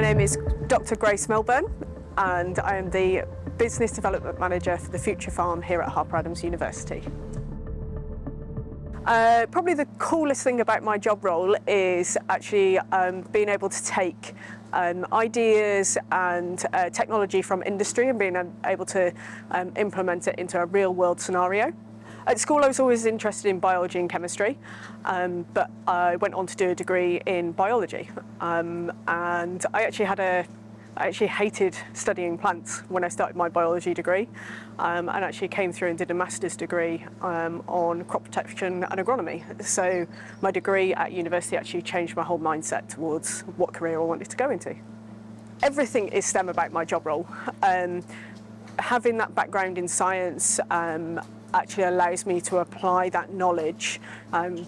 name is Dr. Grace Milburn, and I am the Business Development Manager for the Future Farm here at Harper Adams University. Probably the coolest thing about my job role is actually being able to take ideas and technology from industry and being able to implement it into a real-world scenario. At school I was always interested in biology and chemistry, but I went on to do a degree in biology, and I actually hated studying plants when I started my biology degree, and actually came through and did a master's degree on crop protection and agronomy. So my degree at university actually changed my whole mindset towards what career I wanted to go into. Everything is STEM about my job role. Having that background in science actually allows me to apply that knowledge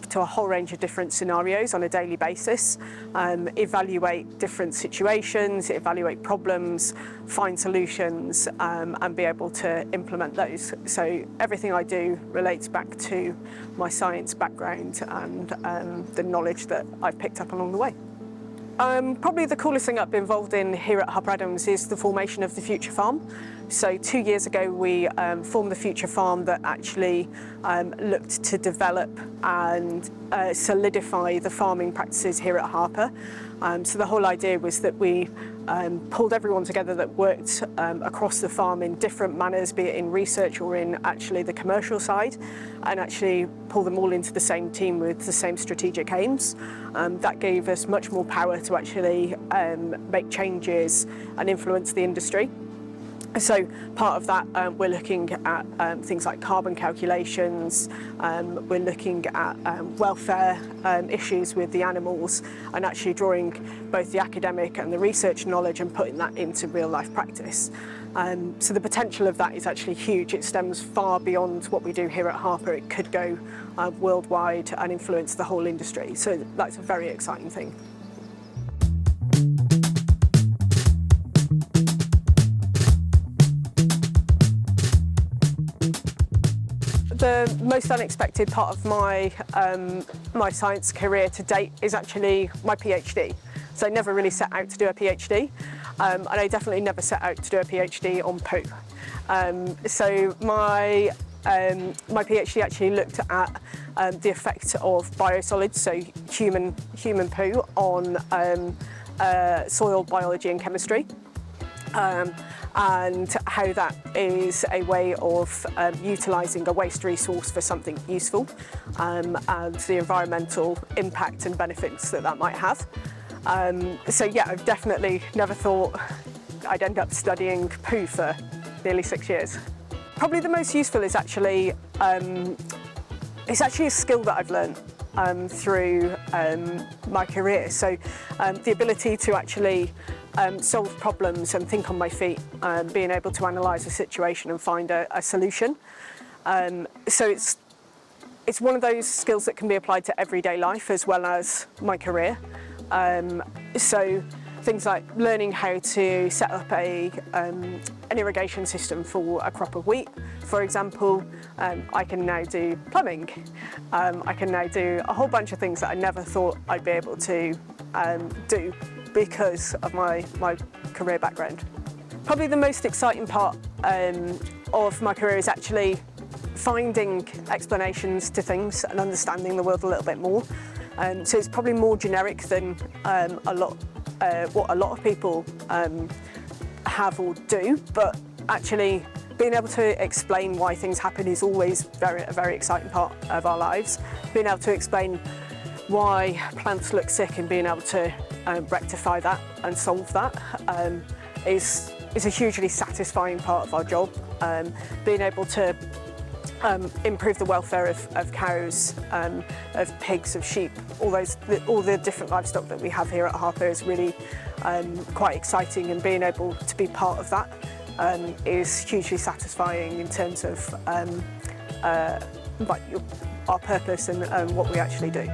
to a whole range of different scenarios on a daily basis, evaluate different situations, evaluate problems, find solutions, and be able to implement those. So everything I do relates back to my science background and the knowledge that I've picked up along the way. Probably the coolest thing I've been involved in here at Harper Adams is the formation of the Future Farm. So 2 years ago we formed the Future Farm that actually looked to develop and solidify the farming practices here at Harper. So the whole idea was that we pulled everyone together that worked across the farm in different manners, be it in research or in actually the commercial side, and actually pull them all into the same team with the same strategic aims. That gave us much more power to actually make changes and influence the industry. So part of that, we're looking at things like carbon calculations, we're looking at welfare issues with the animals, and actually drawing both the academic and the research knowledge and putting that into real life practice. So the potential of that is actually huge. It stems far beyond what we do here at Harper. It could go worldwide and influence the whole industry. So that's a very exciting thing. The most unexpected part of my my science career to date is actually my PhD. So I never really set out to do a PhD, and I definitely never set out to do a PhD on poo. So my PhD actually looked at the effect of biosolids, so human poo, on soil biology and chemistry. And how that is a way of utilising a waste resource for something useful, and the environmental impact and benefits that that might have. So yeah, I've definitely never thought I'd end up studying poo for nearly 6 years. Probably the most useful is actually, it's actually a skill that I've learned through my career. So the ability to actually solve problems and think on my feet, being able to analyse a situation and find a solution. So it's one of those skills that can be applied to everyday life as well as my career. So things like learning how to set up an irrigation system for a crop of wheat, for example. I can now do plumbing. I can now do a whole bunch of things that I never thought I'd be able to do because of my career background. Probably the most exciting part of my career is actually finding explanations to things and understanding the world a little bit more. So it's probably more generic than what a lot of people have or do, but actually being able to explain why things happen is always a very exciting part of our lives. Being able to explain why plants look sick and being able to rectify that and solve that is a hugely satisfying part of our job. Being able to improve the welfare of cows, of pigs, of sheep, all the different livestock that we have here at Harper is really quite exciting, and being able to be part of that is hugely satisfying in terms of our purpose and what we actually do.